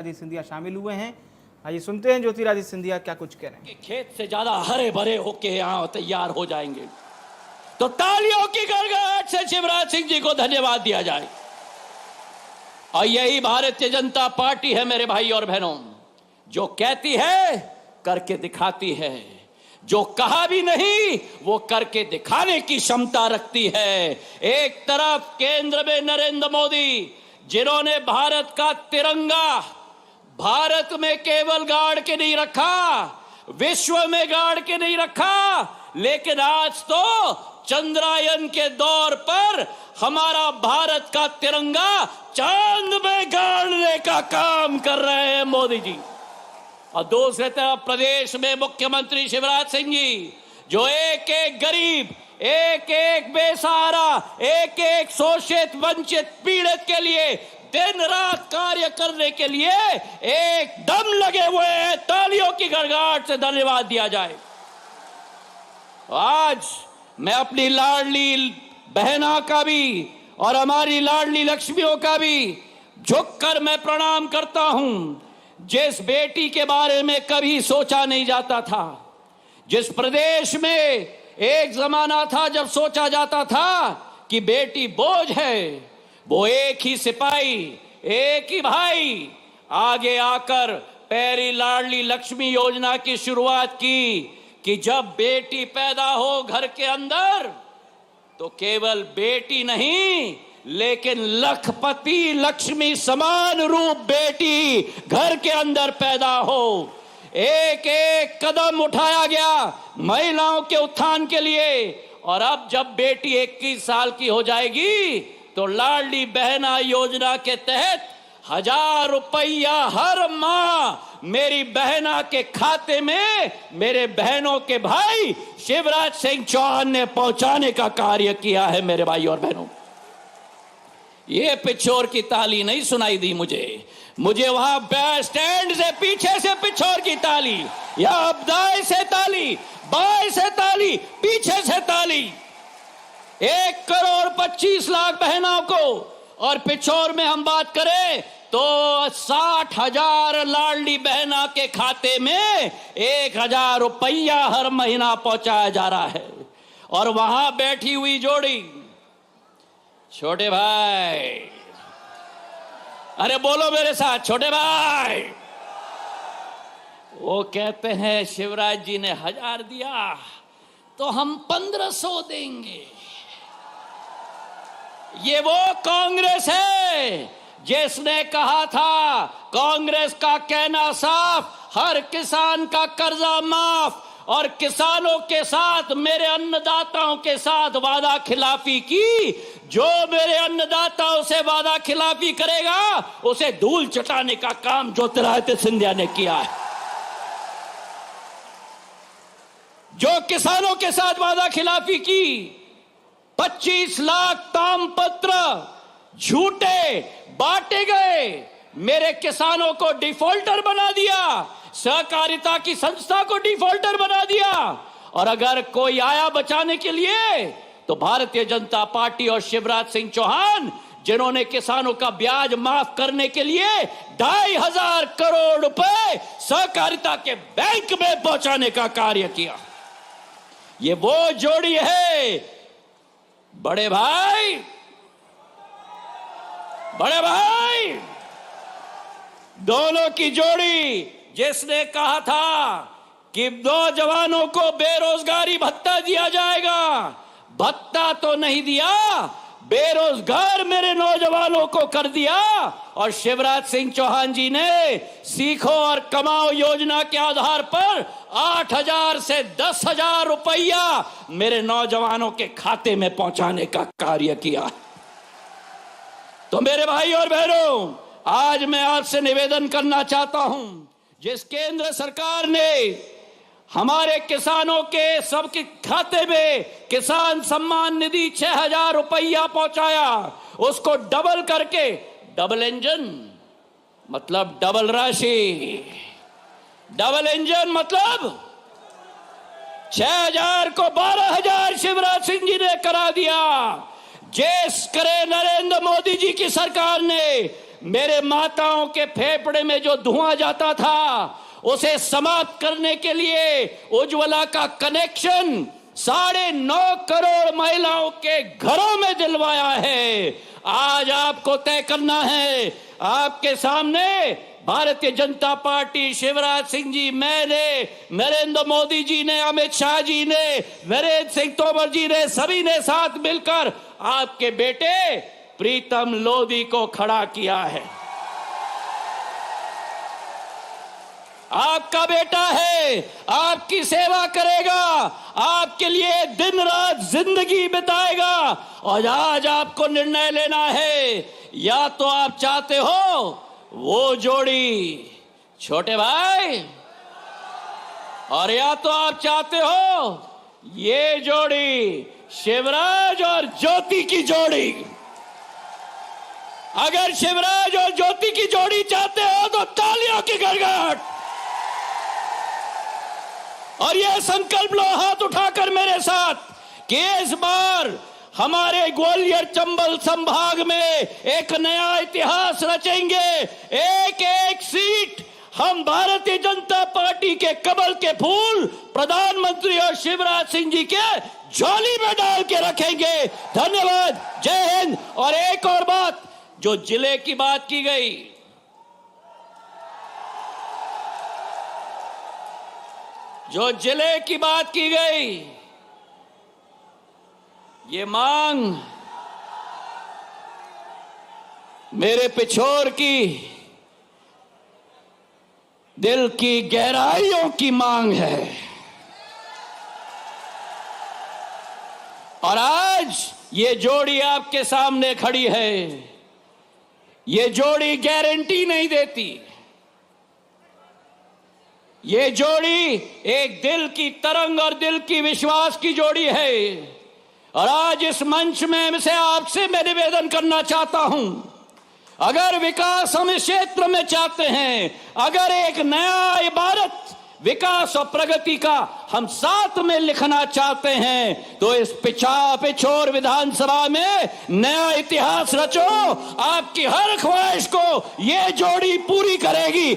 ज्योतिरादित्य सिंधिया शामिल हुए हैं। आइए सुनते हैं ज्योतिरादित्य सिंधिया क्या कुछ कह रहे हैं। खेत से ज्यादा हरे भरे होके यहाँ तैयार हो जाएंगे तो तालियों की गड़गड़ाहट से शिवराज सिंह जी को धन्यवाद दिया जाए। और यही भारतीय जनता पार्टी है मेरे भाई और बहनों, जो कहती है करके दिखाती है, जो कहा भी नहीं वो करके दिखाने की क्षमता रखती है। एक तरफ केंद्र में नरेंद्र मोदी, जिन्होंने भारत का तिरंगा भारत में केवल गाड़ के नहीं रखा, विश्व में गाड़ के नहीं रखा, लेकिन आज तो चंद्रायन के दौर पर हमारा भारत का तिरंगा चांद में गाड़ने का काम कर रहे हैं मोदी जी। और दूसरी तरफ प्रदेश में मुख्यमंत्री शिवराज सिंह जी, जो एक एक गरीब, एक एक बेसहारा, एक एक शोषित वंचित पीड़ित के लिए दिन रात कार्य करने के लिए एकदम लगे हुए हैं। तालियों की गड़गड़ाहट से धन्यवाद दिया जाए। आज मैं अपनी लाडली बहना का भी और हमारी लाडली लक्ष्मियों का भी झुककर मैं प्रणाम करता हूं, जिस बेटी के बारे में कभी सोचा नहीं जाता था, जिस प्रदेश में एक जमाना था जब सोचा जाता था कि बेटी बोझ है, वो एक ही सिपाही, एक ही भाई आगे आकर पहली लाडली लक्ष्मी योजना की शुरुआत की कि जब बेटी पैदा हो घर के अंदर तो केवल बेटी नहीं लेकिन लखपति लक्ष्मी समान रूप बेटी घर के अंदर पैदा हो। एक एक कदम उठाया गया महिलाओं के उत्थान के लिए। और अब जब बेटी 21 साल की हो जाएगी तो लाडली बहना योजना के तहत 1000 रुपया हर माह मेरी बहना के खाते में मेरे बहनों के भाई शिवराज सिंह चौहान ने पहुंचाने का कार्य किया है। मेरे भाई और बहनों, ये पिछोर की ताली नहीं सुनाई दी मुझे वहां बस स्टैंड से पीछे से पिछोर की ताली, या अब दाएं से ताली, बाएं से ताली, पीछे से ताली। 1,25,00,000 बहनों को, और पिछोर में हम बात करें तो 60,000 लाडली बहना के खाते में 1,000 रुपया हर महीना पहुंचाया जा रहा है। और वहां बैठी हुई जोड़ी, छोटे भाई, अरे बोलो मेरे साथ, छोटे भाई, वो कहते हैं शिवराज जी ने 1000 दिया तो हम 1500 देंगे। ये वो कांग्रेस है जिसने कहा था, कांग्रेस का कहना साफ, हर किसान का कर्जा माफ, और किसानों के साथ मेरे अन्नदाताओं के साथ वादा खिलाफी की। जो मेरे अन्नदाताओं से वादा खिलाफी करेगा उसे धूल चटाने का काम ज्योतिरादित्य सिंधिया ने किया है। जो किसानों के साथ वादा खिलाफी की, 25 लाख तामपत्र झूठे बांटे गए, मेरे किसानों को डिफॉल्टर बना दिया, सहकारिता की संस्था को डिफॉल्टर बना दिया। और अगर कोई आया बचाने के लिए तो भारतीय जनता पार्टी और शिवराज सिंह चौहान, जिन्होंने किसानों का ब्याज माफ करने के लिए 2,500 करोड़ रुपए सहकारिता के बैंक में पहुंचाने का कार्य किया। ये वो जोड़ी है बड़े भाई, बड़े भाई, दोनों की जोड़ी, जिसने कहा था कि नौजवानों को बेरोजगारी भत्ता दिया जाएगा। भत्ता तो नहीं दिया, बेरोजगार मेरे नौजवानों को कर दिया। और शिवराज सिंह चौहान जी ने सीखो और कमाओ योजना के आधार पर 8,000 से 10,000 रुपया मेरे नौजवानों के खाते में पहुंचाने का कार्य किया। तो मेरे भाई और बहनों, आज मैं आपसे निवेदन करना चाहता हूं, जिस केंद्र सरकार ने हमारे किसानों के सबके खाते में किसान सम्मान निधि 6,000 रुपया पहुंचाया, उसको डबल करके, डबल इंजन मतलब डबल राशि, डबल इंजन मतलब 6,000 को 12,000 शिवराज सिंह जी ने करा दिया। जिस करे नरेंद्र मोदी जी की सरकार ने मेरे माताओं के फेफड़े में जो धुआं जाता था उसे समाप्त करने के लिए उज्ज्वला का कनेक्शन 9.5 करोड़ महिलाओं के घरों में दिलवाया है। आज आपको तय करना है, आपके सामने भारतीय जनता पार्टी, शिवराज सिंह जी, मैंने, नरेंद्र मोदी जी ने, अमित शाह जी ने, नरेंद्र सिंह तोमर जी ने, सभी ने साथ मिलकर आपके बेटे प्रीतम लोधी को खड़ा किया है। आपका बेटा है, आपकी सेवा करेगा, आपके लिए दिन रात जिंदगी बिताएगा। और आज आपको निर्णय लेना है, या तो आप चाहते हो वो जोड़ी छोटे भाई, और या तो आप चाहते हो ये जोड़ी शिवराज और ज्योति की जोड़ी। अगर शिवराज और ज्योति की जोड़ी चाहते हो तो तालियों की गड़गड़, और यह संकल्प लो हाथ उठाकर मेरे साथ कि इस बार हमारे ग्वालियर चंबल संभाग में एक नया इतिहास रचेंगे। एक एक सीट हम भारतीय जनता पार्टी के कमल के फूल प्रधानमंत्री और शिवराज सिंह जी के झोली में डाल के रखेंगे। धन्यवाद, जय हिंद। और एक और बात, जो जिले की बात की गई, जो जिले की बात की गई, ये मांग मेरे पिछोर की दिल की गहराइयों की मांग है। और आज ये जोड़ी आपके सामने खड़ी है। ये जोड़ी गारंटी नहीं देती, ये जोड़ी एक दिल की तरंग और दिल की विश्वास की जोड़ी है। और आज इस मंच में से आपसे मैं निवेदन करना चाहता हूं, अगर विकास हम इस क्षेत्र में चाहते हैं, अगर एक नया भारत, विकास और प्रगति का हम साथ में लिखना चाहते हैं, तो इस पिछोर विधानसभा में नया इतिहास रचो। आपकी हर ख्वाहिश को ये जोड़ी पूरी करेगी।